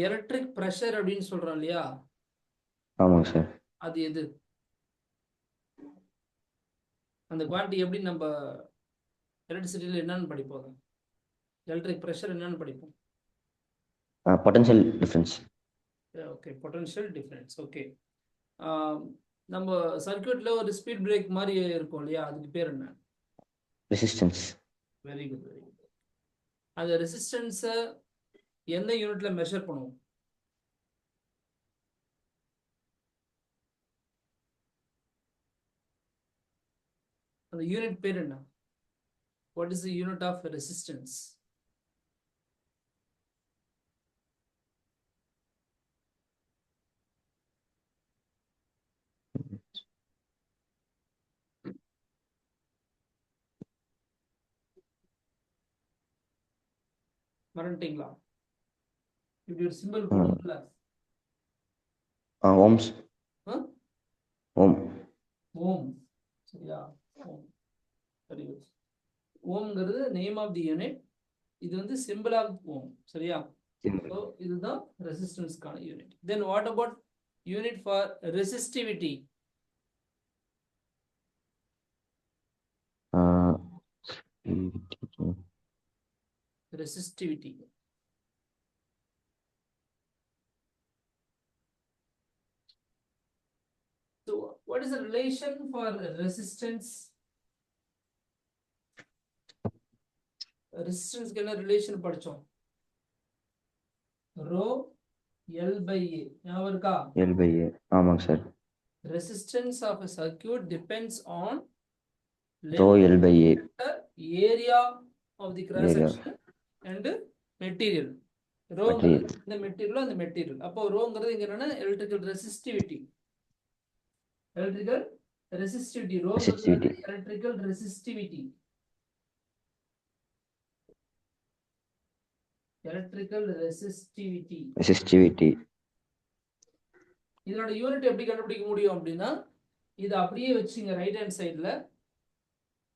Electric pressure அப்படின்னு சொல்றோம் இல்லையா? ஆமாங்க சார். அது எது? அந்த குவான்டிட்டி எப்படி நம்ம எலக்ட்ரிசிட்டியில் என்னன்னு படிப்போம்? எலக்ட்ரிக் ப்ரெஷர் என்னன்னு படிப்போம்? Potential difference. Okay, potential difference. Okay. நம்ம சர்க்யூட்ல ஒரு ஸ்பீட் பிரேக் மாதிரி இருக்கும் இல்லையா, அதுக்கு பேர் என்ன? Resistance. Very good, very good. அந்த ரெசிஸ்டன்ஸை எந்த யூனிட்ல மெஷர் பண்ணுவோம்? அந்த யூனிட் பேர் என்ன? What is the unit of resistance? மறந்துட்டீங்களா? இப்படி ஒரு சிம்பிள் போடுவோம்ல. ஓம்ஸ். ஓம். ஓம். சரியா? ஓம். Very good. ஓம்ங்கிறது நேம் ஆஃப் தி யூனிட். இது வந்து சிம்பிள் ஆஃப் ஓம். சரியா? ஸோ இதுதான் ரெசிஸ்டன்ஸ்க்கான unit. Then what about unit for resistivity? Resistivity. So what is the relation for resistance? ரெசிஸ்டன்ஸ்க்கு என்ன ரிலேஷன் படிச்சோம்? Rho L by A. ஞாபகம் இருக்கா? L/A. ஆமாங்க sir. Resistance of a circuit depends on row length, L/A. area of the cross Area. section and material. Rho Material. இந்த material, அந்த material. அப்போ ரோங்கிறது இங்க என்னன்னா எலக்ட்ரிக்கல் ரெசிஸ்டிவிட்டி. Electrical resistivity. ரோங்கிறது electrical resistivity. Electrical resistivity. Resistivity. இதனோட unit எப்படி கண்டுபிடிக்க முடியும் அப்படின்னா, இது அப்படியே வச்சுங்க. ரைட் ஹேண்ட் சைடுல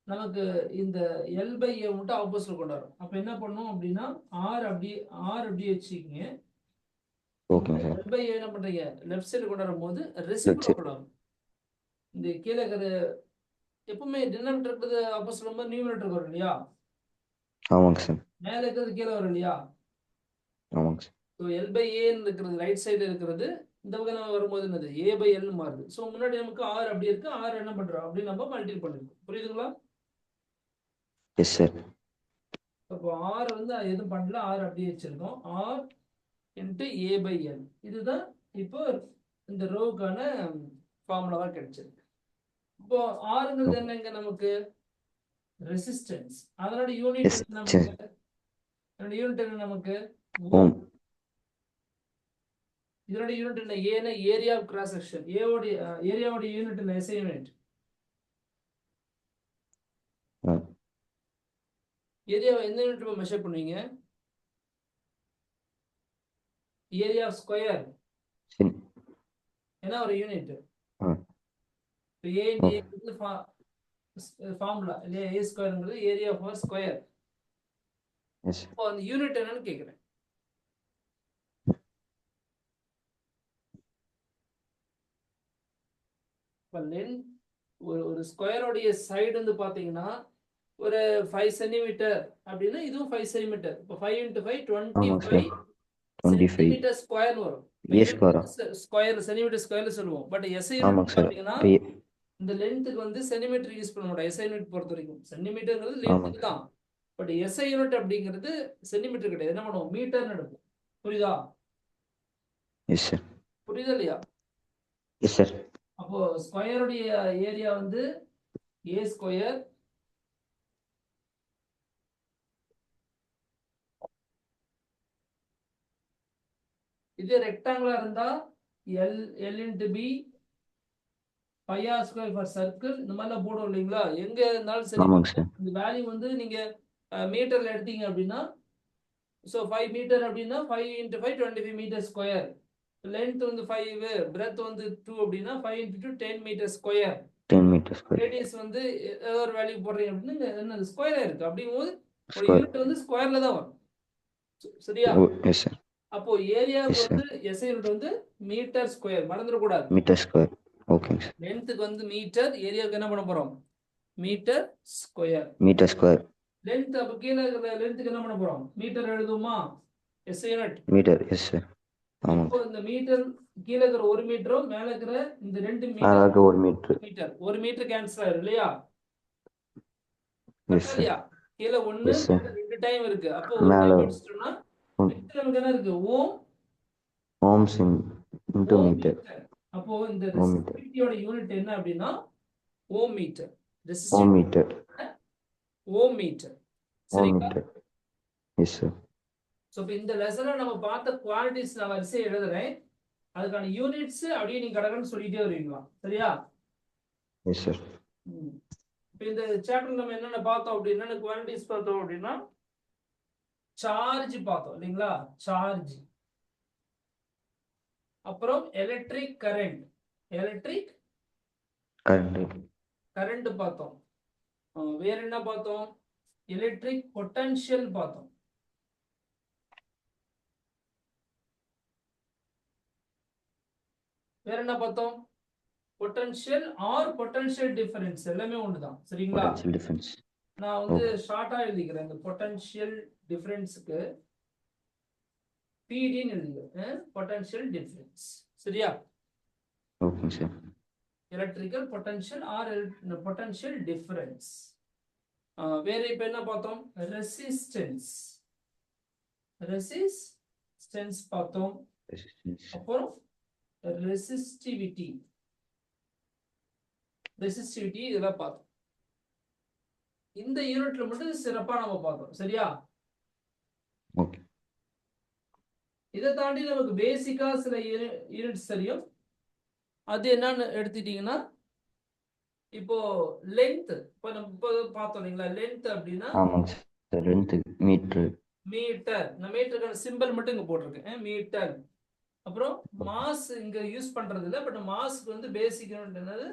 நமக்கு இந்த எல் பை ஏ மட்டும் ஆப்போசிட்ல கொண்டு வரும். அப்ப என்ன பண்ணும் அப்படின்னா, ஆர் அப்படியே வச்சுக்கிங்க. Okay sir. L by A என்ன பண்றீங்க, லெஃப்ட் சைடு கொண்டு வரும்போது ரெசிப்ரோக்கல் ஆகும். இந்த கீழே இருக்கிற எப்பவுமே டினாமினேட்டர் இருக்கிறது ஆப்போசிட் வரும்போது நியூமரேட்டர் வரும் இல்லையா? ஆமாங்க சார். மேல இருக்கிறது கீழே வரும் இல்லையா? ஆமாங்க சார். ஸோ எல் பை ஏன்னு இருக்கிறது ரைட் சைடு இருக்கிறது, இந்த பக்கம் நம்ம வரும்போது என்னது ஏ பை எல் மாறுது. ஸோ முன்னாடி நமக்கு ஆர் அப்படி இருக்கு, ஆர் என்ன பண்றோம் அப்படின்னு நம்ம மல்டிபிள் பண்ணிருக்கோம். புரியுதுங்களா? S sir. அப்போ ஆர் வந்து எதுவும் பண்ணல, ஆர் அப்படியே வச்சிருக்கோம். R into A by L. இதுதான் இப்போ இந்த ரோவுக்கான ஃபார்முலாவா கிடைச்சிருக்கு. இப்போ ஆறுங்கிறது என்ன இங்க நமக்கு? ரெசிஸ்டன்ஸ். அதனோட யூனிட் என்ன நமக்கு? அதனோட யூனிட் என்ன நமக்கு? ஓம். இதனோட யூனிட் என்ன? ஏன்னா ஏரியா ஆஃப் கிராஸ் செக்ஷன். ஏரியாவோட யூனிட் என்ன? SI unit. ஏரியாவை எந்த யூனிட் மெஷர் பண்ணுவீங்க? Area of square. ஏன்னா ஒரு யூனிட். ஏ இன்டு ஃபார்முலா இல்லையா? ஏ ஸ்கொயர்ங்கிறது ஏரியா ஆஃப் ஸ்கொயர். இப்போ அந்த யூனிட் என்னன்னு கேக்குறேன். ஒரு ஸ்கொயரோடைய சைடு வந்து பாத்தீங்கன்னா ஒரு 5 சென்டிமீட்டர் அப்படின்னா இதுவும் 5 சென்டிமீட்டர். இப்போ 5 × 5 25 சென்டிமீட்டர் ஸ்கொயர் வரும். ஸ்கொயர் சென்டிமீட்டர் ஸ்கொயர்ல சொல்லுவோம். பட் எஸ்ஐ யூனிட் பாத்தீங்கன்னா இந்த லென்த்துக்கு வந்து சென்டிமீட்டர் யூஸ் பண்ண மாட்டோம். எஸ்ஐ யூனிட் பொறுத்த வரைக்கும் சென்டிமீட்டர்ங்கிறது லென்த்துக்கு தான். பட் எஸ்ஐ யூனிட் அப்படிங்கிறது சென்டிமீட்டர் கிடையாது. என்ன பண்ணுவோம்? மீட்டர்னு எடுப்போம். புரியுதா? Yes sir. புரியுதா இல்லையா? Yes sir. அப்போ ஸ்கொயருடைய ஏரியா வந்து ஏ ஸ்கொயர் இதே ரெக்டாங்குலா இருந்தா L into B pi R square for circle. இந்த மாதிரிலாம் போடும் இல்லைங்களா? எங்க இருந்தாலும் சரி, இந்த வேல்யூ வந்து நீங்க மீட்டர்ல எடுத்தீங்க அப்படின்னா, ஸோ 5 மீட்டர் அப்படின்னா 5 × 5 25 மீட்டர் ஸ்கொயர். லென்த் வந்து 5, பிரெத் வந்து 2 அப்படின்னா 5 × 2 10 metre square. 10 metre square. Radius வந்து ஏதோ ஒரு வேல்யூ போடுறீங்க அப்படின்னா என்ன ஸ்கொயரா இருக்கு. அப்படிங்கும்போது ஒரு யூனிட் வந்து ஸ்கொயர்ல தான் வரும். சரியா? Yes sir. அப்போ ஏரியாவுக்கு Yes, sir. வந்து எஸ்ஐ யூனிட் வந்து மீட்டர் ஸ்கொயர், மறந்துடக்கூடாது. Meter square. Okay, sir. லென்த்துக்கு வந்து மீட்டர், ஏரியாவுக்கு என்ன பண்ண போறோம்? Metre square. Meter square. Length அப்ப கீழே இருக்கிற லென்த்துக்கு என்ன பண்ண போறோம்? மீட்டர் எழுதுமா? SI unit. Meter. Yes, sir. இப்போ இந்த மீட்டர் கீழே இருக்கிற 1 மீட்டரும் மேல இருக்கிற இந்த 2 மீட்டர் அழகு 1 மீட்டர். மீட்டர் 1 மீட்டர் கேன்சல் ஆயிரும் இல்லையா? Yes, sir. இல்லையா? கீழே 1 Yes, sir. 2 டைம் இருக்கு. அப்போ ஒரு மேல டைம் அடிச்சிட்டோம்னா நெக்ஸ்ட் நமக்கு என்ன இருக்கு? ஓம் ohms into meter. அப்போ இந்த Ohm meter. ரெசிஸ்டிவிட்டியோட யூனிட் என்ன அப்படின்னா ஓம் மீட்டர். Ohm meter. ஓம் மீட்டர். Ohm சரிங்களா? meter. Yes, sir. சோ இப்போ இந்த லெசன்ல நம்ம பார்த்த குவாண்டிட்டிஸ் நான் வரிசையை எழுதுறேன். அதுக்கான யூனிட்ஸ் அப்படியே நீங்க கடகன்னு சொல்லிட்டே வருவீங்களா? சரியா? Yes, sir. இப்போ இந்த சாப்டர் நம்ம என்னென்ன பார்த்தோம் அப்படின்னா, குவாண்டிட்டிஸ் பார்த்தோம் அப்படின்னா சார்ஜ் பார்த்தோம் இல்லைங்களா? சார்ஜ், அப்புறம் எலக்ட்ரிக் கரண்ட், எலக்ட்ரிக் கரண்ட் பார்த்தோம். வேற என்ன பார்த்தோம்? எலக்ட்ரிக் பொட்டன்ஷியல் பார்த்தோம். வேற என்ன பார்த்தோம்? பொட்டன்ஷியல் ஆர் பொட்டன்ஷியல் டிஃபரன்ஸ் எல்லாமே ஒண்ணுதான். சரிங்களா? Potential difference. நான் வந்து ஷார்ட்டா எழுதிக்கிறேன். இந்த பொட்டன்ஷியல் டிஃபரன்ஸ்க்கு பிடின்னு எழுதிக்கிறேன். Potential difference. சரியா? Okay, sir. Electrical potential or potential difference. வேற இப்ப என்ன பார்த்தோம்? ரெசிஸ்டன்ஸ். ரெசிஸ்டன்ஸ் பார்த்தோம். Resistance. அப்புறம் ரெசிஸ்டிவிட்டி. ரெசிஸ்டிவிட்டி இதெல்லாம் பார்த்தோம். இந்த யூனிட்ல மட்டும் சிறப்பா நம்ம பார்த்தோம். சரியா? Okay. இதை தாண்டி நமக்கு பேசிக்கா சில யூனிட்ஸ் தெரியும். அது என்னன்னு எடுத்துட்டீங்கன்னா, இப்போ லென்த், இப்போ நம்ம இப்போ பார்த்தோம் இல்லைங்களா? லென்த் அப்படின்னா ஆமாங்க சார். Length metre. மீட்டர். நான் மீட்டருக்கான சிம்பிள் மட்டும் இங்க போட்டிருக்கேன், மீட்டர். அப்புறம் மாஸ் இங்க யூஸ் பண்றது இல்லை, பட் மாஸ்க்கு வந்து பேசிக் யூனிட் என்னது?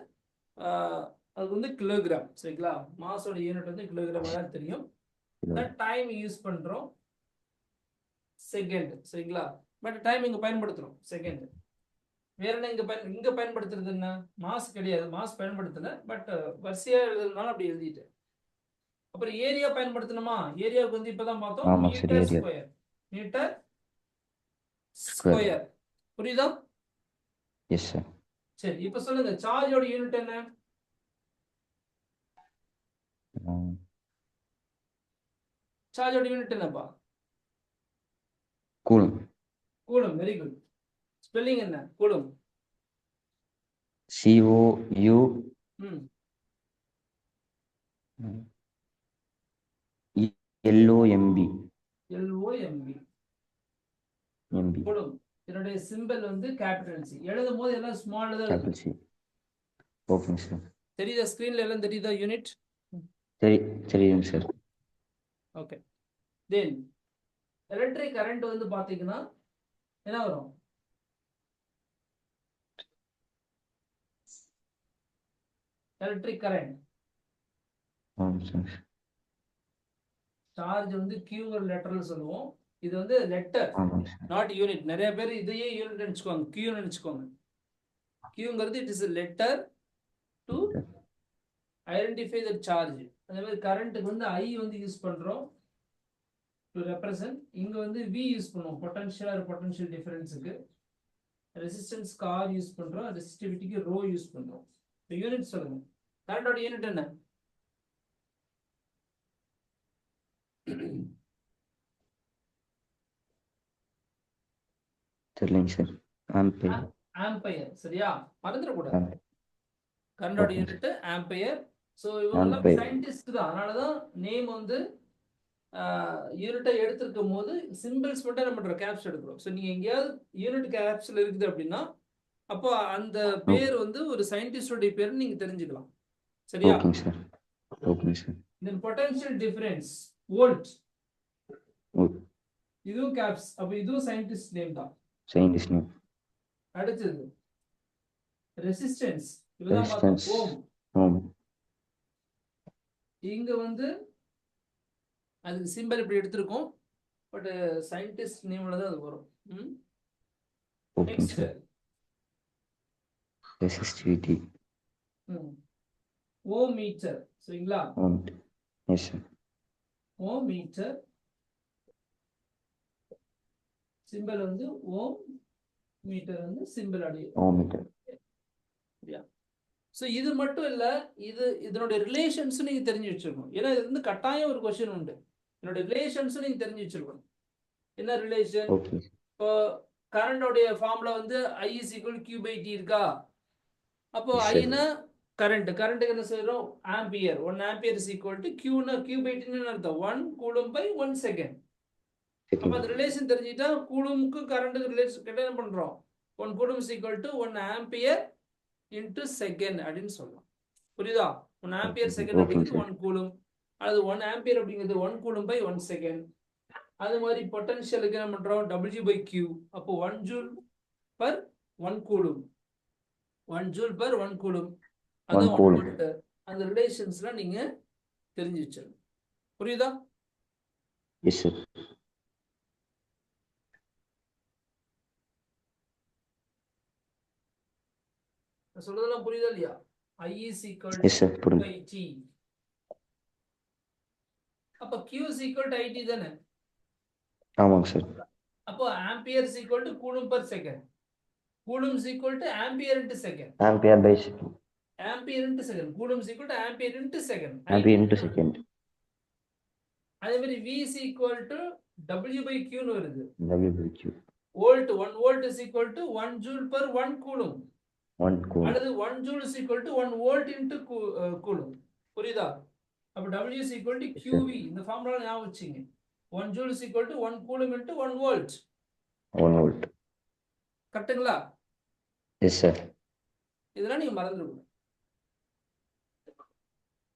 அது வந்து கிலோகிராம். சரிங்களா? மாஸோட யூனிட் வந்து கிலோகிராம் தான் தெரியும். டைம் யூஸ் பண்றோம் செகண்ட். சரிங்களா? பட் டைம் இங்க பயன்படுத்துறோம் செகண்ட். வேற என்ன இங்க பயன்படுத்துறது என்ன? மாஸ் கிடையாது, மாஸ் பயன்படுத்தல, பட் வரிசையா எழுதுறதுனால அப்படி எழுதிட்டேன். அப்புறம் ஏரியா பயன்படுத்தணுமா? ஏரியாவுக்கு வந்து இப்பதான் பார்த்தோம், மீட்டர் ஸ்கொயர். Metre square. புரியுதா? Yes sir. சரி, இப்ப சொல்லுங்க, சார்ஜோட யூனிட் என்ன? சார்ஜோட யூனிட் என்னப்பா? Coulomb. Coulomb. Very good. Spelling என்ன? கூலும். COU LOMB. கூலும். இதனுடைய சிம்பல் வந்து கேபிட்டல் சி. எழுதும் போது எல்லாம் ஸ்மால் தான் கேபிட்டல் சி. ஓகேங்க சார். தெரியுதா? ஸ்கிரீன்ல எல்லாம் தெரியுதா யூனிட்? தெரியுங்க சார். ஓகே. தென் எலக்ட்ரிக் கரண்ட் வந்து பாத்தீங்கன்னா என்ன வரும்? எலக்ட்ரிக் கரண்ட் சார்ஜ் வந்து கியூ லெட்டர்னு சொல்லுவோம். இது வந்து லெட்டர், நாட் யூனிட். நிறைய பேர் இதையே யூனிட் நினைச்சுக்கோங்க, கியூ நினைச்சுக்கோங்க. கியூங்கிறது it is a letter to identify the charge. அதே மாதிரி கரண்ட்டுக்கு வந்து I வந்து யூஸ் பண்றோம் to represent. இங்க வந்து V யூஸ் பண்ணுவோம் பொட்டன்ஷியல் ஆர் பொட்டன்ஷியல் டிஃபரன்ஸுக்கு. ரெசிஸ்டன்ஸ்க்கு R யூஸ் பண்றோம், ரெசிஸ்டிவிட்டிக்கு ரோ யூஸ் பண்றோம். இப்போ யூனிட் சொல்லுங்க. கரண்டோட யூனிட் என்ன? தெரியலங்க சார். ஆம்பியர். ஆம்பியர். சரியா? மறந்துடக்கூடாது. கரண்டோட யூனிட் ஆம்பியர். ஸோ இவங்க எல்லாம் சயின்டிஸ்ட் தான், அதனாலதான் நேம் வந்து யூனிட்டை எடுத்திருக்கும் போது சிம்பிள்ஸ் மட்டும் என்ன பண்றோம்? கேப்ஸ் எடுக்கிறோம். ஸோ நீங்க எங்கேயாவது யூனிட் கேப்ஸ்ல இருக்குது அப்படின்னா, அப்போ அந்த பேர் வந்து ஒரு சயின்டிஸ்டோட பேர் நீங்க தெரிஞ்சுக்கலாம். சரியா? ஓகேங்க சார். ஓகேங்க சார். தென் பொட்டன்ஷியல் டிஃபரன்ஸ் வோல்ட். இதுவும் கேப்ஸ். அப்போ இதுவும் சயின்டிஸ்ட் நேம் தான். Scientist name. அடுத்தது ரெசிஸ்டன்ஸ். இதுதான் பார்த்தோம், ஓம். ஓம். இங்க வந்து அதுக்கு சிம்பிள் இப்படி எடுத்திருக்கோம், பட் சயின்டிஸ்ட் நேம்ல தான் அது வரும். ஓகேங்க next sir. Resistivity. Ohm metre. சரிங்களா? Yes sir. Ohm metre simple வந்து ஓம், மீட்டர் வந்து சிம்பிள் அடையும். ஓம் மீட்டர். ஸோ இது மட்டும் இல்ல, இதனுடைய ரிலேஷன்ஸ் நீங்க தெரிஞ்சு வச்சிருக்கணும். ஏன்னா இது வந்து கட்டாயம் ஒரு கொஸ்டின் உண்டு. என்னோட ரிலேஷன்ஸ் நீங்க தெரிஞ்சு வச்சிருக்கணும். என்ன ரிலேஷன்? இப்போ கரண்டோடைய ஃபார்முலா வந்து I is equal to Q by T இருக்கா? அப்போ ஐனா கரண்ட்டுக்கு என்ன சொல்றோம்? Ampere. 1 ampere is equal to Q by T ன்னு அர்த்தம் 1 கூலும் by 1 செகண்ட். அப்ப அந்த ரிலேஷன் தெரிஞ்சிட்டா கூலும்க்கு கரண்ட்டுக்கு ரிலேஷன் கேட்டா என்ன பண்றோம்? 1 coulomb is equal to 1 ampere into second அப்படின்னு சொல்லலாம். புரியுதா? 1 ஆம்பியர் செகண்ட் அப்படிங்கிறது 1 கூலும், அல்லது 1 ஆம்பியர் அப்படிங்கிறது 1 கூலும் by 1 செகண்ட். அது மாதிரி பொட்டன்ஷியலுக்கு என்ன பண்றோம்? W by Q. அப்போ 1 joule per 1 coulomb, 1 joule per 1 coulomb, அதான் 1 வோல்ட். அந்த ரிலேஷன்ஸ்லாம் நீங்க தெரிஞ்சு வச்சிருக்கணும். புரியுதா? Yes sir. சொல்றதெல்லாம் புரியுதா இல்லையா? I is equal to by T. அப்ப Q is equal to IT தானே? ஆமாங்க சார். அப்போ ampere is equal to coulomb per second. Coulomb is equal to ampere into second. Ampere by second. Ampere into second. Coulomb is equal to ampere into second. Ampere into second. அதே மாதிரி V is equal to W by Q ன்னு வருது. W by Q. Volt 1 volt is equal to 1 joule per 1 coulomb. 1 coulomb. அல்லது 1 joule is equal to 1 volt into coulomb. புரியுதா? அப்ப W is equal to QV. இந்த formula ஞாபகம் வச்சுங்க. 1 joule is equal to 1 coulomb into 1 volt. 1 volt. கரெக்ட்டுங்களா? Yes sir. இதெல்லாம் நீங்க மறந்துடக்கூடாது.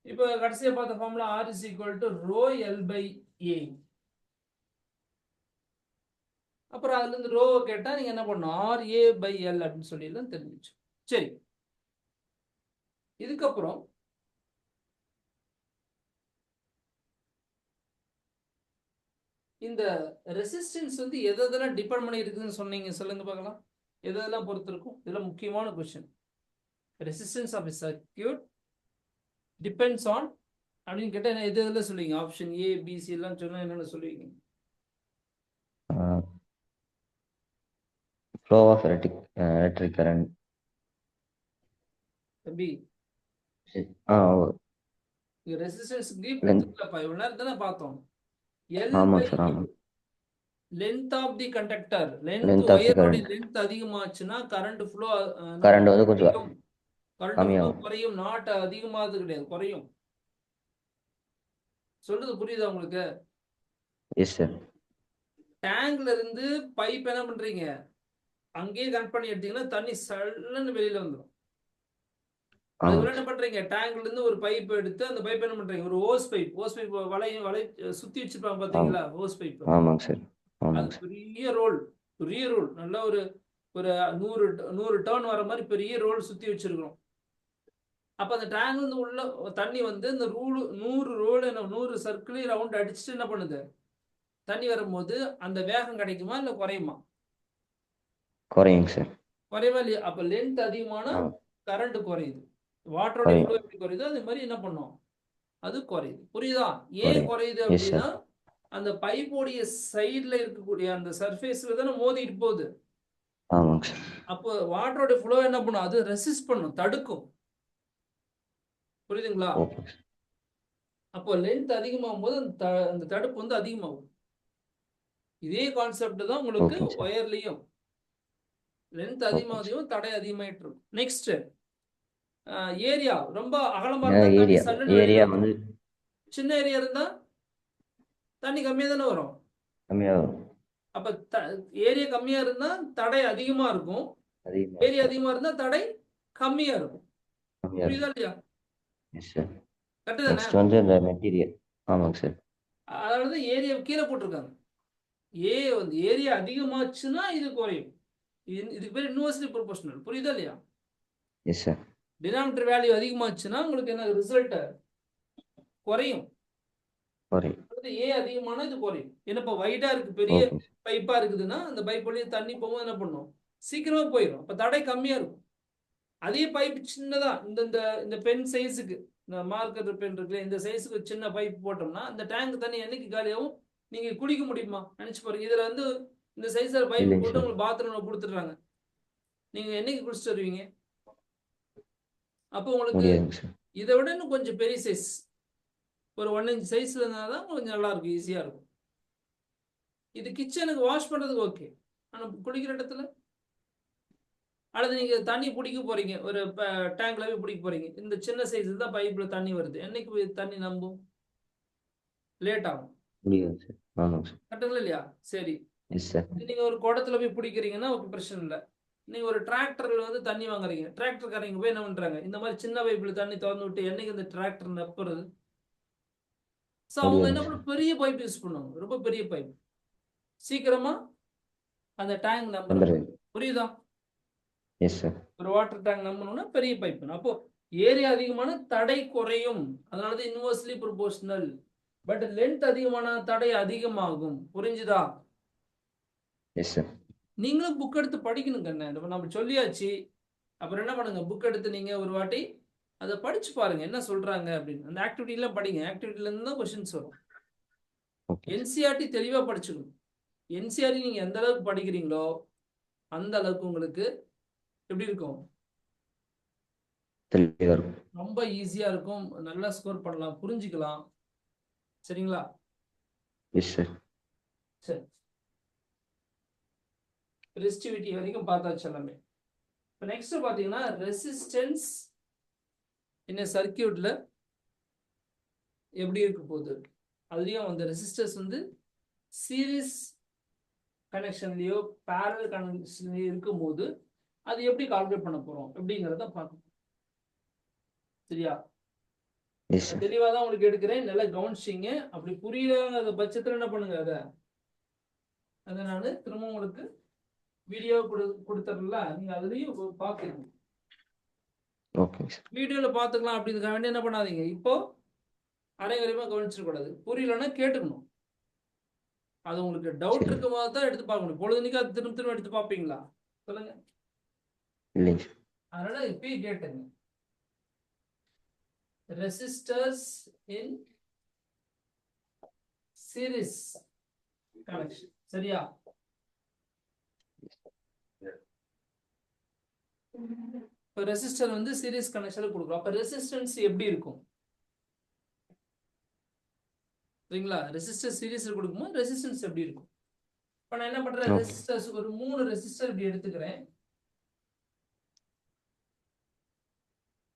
இப்போ கடைசியா பார்த்த formula R is equal to rho L by A. அப்புறம் அதுல இருந்து ரோ கேட்டா நீங்க என்ன பண்ணணும்? RA by L அப்படின்னு சொல்லி எல்லாம் தெரிஞ்சிச்சு. சரி, இதுக்கப்புறம் இந்த ரெசிஸ்டன்ஸ் வந்து எதெல்லாம் டிபெண்ட் பண்ணி இருக்குதுன்னு சொன்னீங்க, சொல்லுங்க பார்க்கலாம். எதெல்லாம் பொறுத்து இருக்கும்? இதெல்லாம் முக்கியமான question. Resistance of circuit depends on அப்படின்னு கேட்டா என்ன எதெல்லாம் சொல்லுவீங்க? ஆப்ஷன் A, B, C எல்லாம் சொன்னா என்னென்ன சொல்லுவீங்க? flow of electric current. தம்பி, ரெசிஸ்டன்ஸ் கிரீப் எடுத்துக்கலப்பா, இவ்வளவு நேரம் தானே பார்த்தோம். Length of the conductor, length ஒயரோட லென்த் அதிகமாச்சுன்னா கரண்ட் ஃப்ளோ வந்து கொஞ்சம் கரண்ட் குறையும், நாட் அதிகமானது கிடையாது, குறையும். சொல்றது புரியுதா உங்களுக்கு? Yes sir. டேங்க்ல இருந்து பைப் என்ன பண்றீங்க? அங்கேயே கனெக்ட் பண்ணி எடுத்தீங்கன்னா தண்ணி சல்லுன்னு வெளியில வந்துடும். அதுக்குள்ள என்ன பண்றீங்க? டேங்க்ல இருந்து ஒரு பைப் எடுத்து அந்த பைப் என்ன பண்றீங்க? ஒரு ஹோஸ் பைப் வலை சுத்தி வச்சிருப்பாங்க பாத்தீங்களா? Hose pipe. ஆமாங்க சார். அது பெரிய ரோல் நல்ல ஒரு 100 டர்ன் வர மாதிரி பெரிய ரோல் சுத்தி வச்சிருக்கோம். அப்ப அந்த டேங்க்ல இருந்து உள்ள தண்ணி வந்து இந்த 100 சர்க்கிள் ரவுண்ட் அடிச்சுட்டு என்ன பண்ணுது? தண்ணி வரும்போது அந்த வேகம் கிடைக்குமா இல்ல குறையுமா? குறையுங்க சார். குறைவா இல்லையா? அப்ப லென்த் அதிகமான கரண்ட் குறையுது. வாட்டரோட ஃப்ளோ எப்படி குறையுதோ அதே மாதிரி என்ன பண்ணும்? அது குறையுது. புரியுதா? ஏன் குறையுது அப்படின்னா அந்த பைப்போடைய சைடுல இருக்கக்கூடிய அந்த சர்ஃபேஸ்ல தானே மோதிட்டு போகுது. அப்போ வாட்டரோட ஃப்ளோ என்ன பண்ணும்? அது ரெசிஸ்ட் பண்ணும், தடுக்கும். புரியுதுங்களா? அப்போ லென்த் அதிகமாகும் போது அந்த தடுப்பு வந்து அதிகமாகும். இதே கான்செப்ட் தான் உங்களுக்கு ஒயர்லயும். லென்த் அதிகமாகும், தடை அதிகமாயிட்டு இருக்கும். நெக்ஸ்ட் ஏரியா ரொம்ப அகலமா இருந்தா ஏரியா வந்து சின்ன ஏரியா இருந்தா தண்ணி கம்மியா தானே வரும். அப்ப ஏரியா கம்மியா இருந்தா தடை அதிகமா இருக்கும், ஏரியா அதிகமா இருந்தா தடை கம்மியா இருக்கும். புரியுதா இல்லையா? அதாவது ஏரியா கீழே போட்டிருக்காங்க. ஏரியா அதிகமாச்சுன்னா இது குறையும். இதுக்கு பேர் இன்வெர்ஸ்லி ப்ரொபோர்ஷனல். புரியுதா இல்லையா? டினாமினேட்டர் வேல்யூ அதிகமாச்சுன்னா உங்களுக்கு என்ன ரிசல்ட்? குறையும். ஏ அதிகமான இது குறையும். ஏன்னா இப்போ வைடா இருக்கு, பெரிய ஓகே பைப்பா இருக்குதுன்னா அந்த பைப் வழியா தண்ணி போகும்போது என்ன பண்ணும், சீக்கிரமா போயிடும். அப்ப தடை கம்மியா இருக்கும். அதே பைப் சின்னதா இந்த இந்த இந்த பென் சைஸுக்கு, இந்த மார்க்கர் பென் இருக்குல்ல, இந்த சைஸுக்கு சின்ன பைப் போட்டோம்னா அந்த டேங்க் தண்ணி என்னைக்கு காலியாகும், நீங்க குடிக்க முடியுமா நினைச்சு பாருங்க. இதுல வந்து இந்த சைஸ்ல பைப் இல்லைங்க போட்டு சார். உங்களுக்கு பாத்ரூம்ல கொடுத்துட்றாங்க, நீங்க என்னைக்கு குடிச்சிட்டு வருவீங்க? அப்போ உங்களுக்கு முடியாதுங்க சார். இதை விட இன்னும் கொஞ்சம் பெரிய சைஸ், ஒரு 1 inch சைஸ்ல இருந்தால் தான் கொஞ்சம் நல்லா இருக்கும், ஈஸியா இருக்கும். இது கிச்சனுக்கு வாஷ் பண்றதுக்கு ஓகே. ஆனா குடிக்கிற இடத்துல, அல்லது நீங்க தண்ணி பிடிக்க போறீங்க, ஒரு டேங்க்ல போய் பிடிக்க போறீங்க, இந்த சின்ன சைஸ் தான் பைப்ல தண்ணி வருது, என்னைக்கு போய் தண்ணி நம்பும்? லேட் ஆகும். முடியாது சார். ஆமாங்க சார். கரெக்டுங்களா இல்லையா? சரி, எஸ் சார். நீங்க ஒரு குடத்துல போய் பிடிக்கிறீங்கன்னா ஓகே, பிரச்சனை இல்லை. நீங்க ஒரு டிராக்டர்ல வந்து தண்ணி வாங்குறீங்க, டிராக்டர்காரங்க போய் என்ன பண்றாங்க, இந்த மாதிரி சின்ன பைப்ல தண்ணி திறந்து விட்டு என்னைக்கு இந்த டிராக்டர் நப்புறது? ஸோ அவங்க என்ன முடியாதுங்க பண்ண, சார். பெரிய பைப் யூஸ் பண்ணுவாங்க, ரொம்ப பெரிய பைப், சீக்கிரமா அந்த டேங்க் நம்புறது. நம்புறேன். புரியுதா? Yes sir. ஒரு வாட்டர் டேங்க் நம்பணும்னா பெரிய பைப். அப்போ ஏரியா அதிகமான தடை குறையும், அதனாலதான் இன்வெர்ஸ்லி ப்ரொபோர்ஷனல். பட் லென்த் அதிகமான தடை அதிகமாகும். புரிஞ்சுதா? Yes sir. நீங்களும் புக் எடுத்து படிக்கணும் கண்ணே. நம்ம சொல்லியாச்சு, அப்புறம் என்ன பண்ணுங்க, புக் எடுத்து நீங்க ஒரு வாட்டி அதை படிச்சு பாருங்க என்ன சொல்றாங்க அப்படின்னு. அந்த ஆக்டிவிட்டிலாம் படிங்க, ஆக்டிவிட்டில இருந்து தான் கொஸ்டின்ஸ் வரும். Okay sir. என்சிஆர்டி தெளிவா படிச்சுக்கணும். என்சிஆர்டி நீங்க எந்த அளவுக்கு படிக்கிறீங்களோ அந்த அளவுக்கு உங்களுக்கு எப்படி இருக்கும், தெளிவாக இருக்கும். ரொம்ப ஈஸியா இருக்கும், நல்லா ஸ்கோர் பண்ணலாம், புரிஞ்சுக்கலாம். சரிங்களா? Yes sir. சரி, ரெசிஸ்டிவிட்டி வரைக்கும் பார்த்தாச்சு எல்லாமே. இப்போ நெக்ஸ்ட் பார்த்தீங்கன்னா ரெசிஸ்டன்ஸ் இன் சர்க்கியூட்ல எப்படி இருக்க போகுது. அதுலயும் அந்த ரெசிஸ்டர்ஸ் வந்து சீரிஸ் கனெக்ஷன்லயோ பேரல் கனெக்ஷன்லயோ இருக்கும்போது அது எப்படி கால்குலேட் பண்ண போறோம் அப்படிங்கிறத பார்க்கணும். சரியா? Yes sir. தெளிவா தான் உங்களுக்கு எடுக்கிறேன், நல்லா கவனிச்சிங்க. அப்படி புரியலங்கிற பட்சத்துல என்ன பண்ணுங்க, அதை நான் திரும்ப உங்களுக்கு வீடியோ கொடுத்துறல, நீங்க அதுலயும் பார்த்துக்கணும். Okay sir. வீடியோல பார்த்துக்கலாம் அப்படிங்கிறதுக்காக வேண்டி என்ன பண்ணாதீங்க, இப்போ அரைகுறையமா கவனிச்சிடக்கூடாது. புரியலன்னா கேட்டுக்கணும். அது உங்களுக்கு டவுட் சரி. இருக்கும் போது தான் எடுத்து பார்க்கணும். பொழுதுனிக்கு அது திரும்ப திரும்ப எடுத்து பார்ப்பீங்களா சொல்லுங்க? இல்லைங்க சார். அதனால இப்பயே கேட்டுங்க. Resistors in series connection. சரியா? இப்போ ரெசிஸ்டர் வந்து சீரிஸ் கனெக்ஷன்ல கொடுக்குறோம். அப்ப ரெசிஸ்டன்ஸ் எப்படி இருக்கும் சரிங்களா? ரெசிஸ்டர் சீரிஸ்ல கொடுக்கும்போது ரெசிஸ்டன்ஸ் எப்படி இருக்கும்? இப்போ நான் என்ன பண்றேன், ஓகே. ரெசிஸ்டர்ஸ் ஒரு 3 ரெசிஸ்டர் இப்படி எடுத்துக்கிறேன்.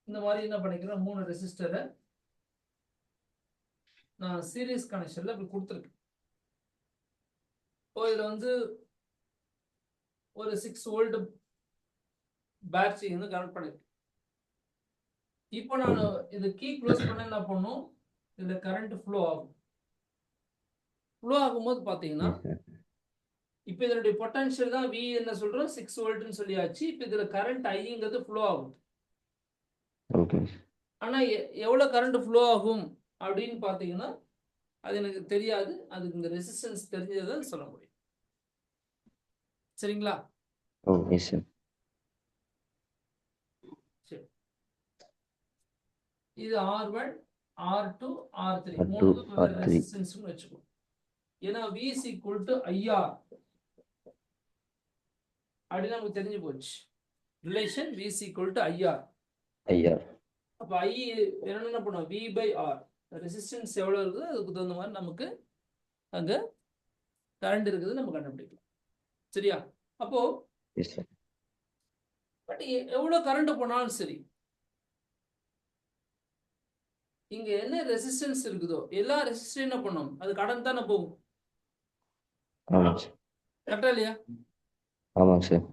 இந்த மாதிரி என்ன பண்ணிக்கிறேன், 3 ரெசிஸ்டரை நான் சீரிஸ் கனெக்ஷன்ல இப்படி கொடுத்துருக்கேன். இப்போ இதுல வந்து ஒரு 6 வோல்ட் பேட்டரி வந்து கனெக்ட் பண்ணிருக்கேன். இப்போ நான் இது கீ க்ளோஸ் பண்ண என்ன பண்ணும், இதுல கரண்ட் ஃப்ளோ ஆகும். ஃப்ளோ ஆகும்போது பாத்தீங்கன்னா எஸ் சார். இப்போ இதனுடைய பொட்டன்ஷியல் தான் V என்ன சொல்றோம், 6 வோல்ட்னு சொல்லியாச்சு. இப்போ இதுல கரண்ட் ஐங்கிறது ஃப்ளோ ஆகும். ஓகே. ஆனா எவ்வளவு கரண்ட் ஃப்ளோ ஆகும் அப்படின்னு பாத்தீங்கன்னா அது எனக்கு தெரியாது. அதுக்கு இந்த ரெசிஸ்டன்ஸ் தெரிஞ்சதான் சொல்ல முடியும். சரிங்களா? ஓ எஸ் சார். சரி, இது R1 R2 R3 R2 மூணுக்கும் R3. ரெசிஸ்டன்ஸ் வச்சுக்கோ. ஏன்னா V is equal to IR அப்படின்னு நமக்கு தெரிஞ்சு போச்சு. Relation V is equal to IR. IR. அப்ப I என்ன பண்ணுவோம், V by R. ரெசிஸ்டன்ஸ் எவ்வளவு இருக்குது அதுக்கு தகுந்த மாதிரி நமக்கு அங்க கரண்ட் இருக்குது நம்ம கண்டுபிடிக்கலாம். சரியா? அப்போ எஸ் சார். பட் எவ்வளவு கரண்ட் போனாலும் சரி, இங்க என்ன ரெசிஸ்டன்ஸ் இருக்குதோ எல்லா ரெசிஸ்டன்ஸ் என்ன பண்ணும், அது கடந்து தானே போகும். ஆமாங்க சார். கரெக்டா இல்லையா? ஆமாங்க சார்.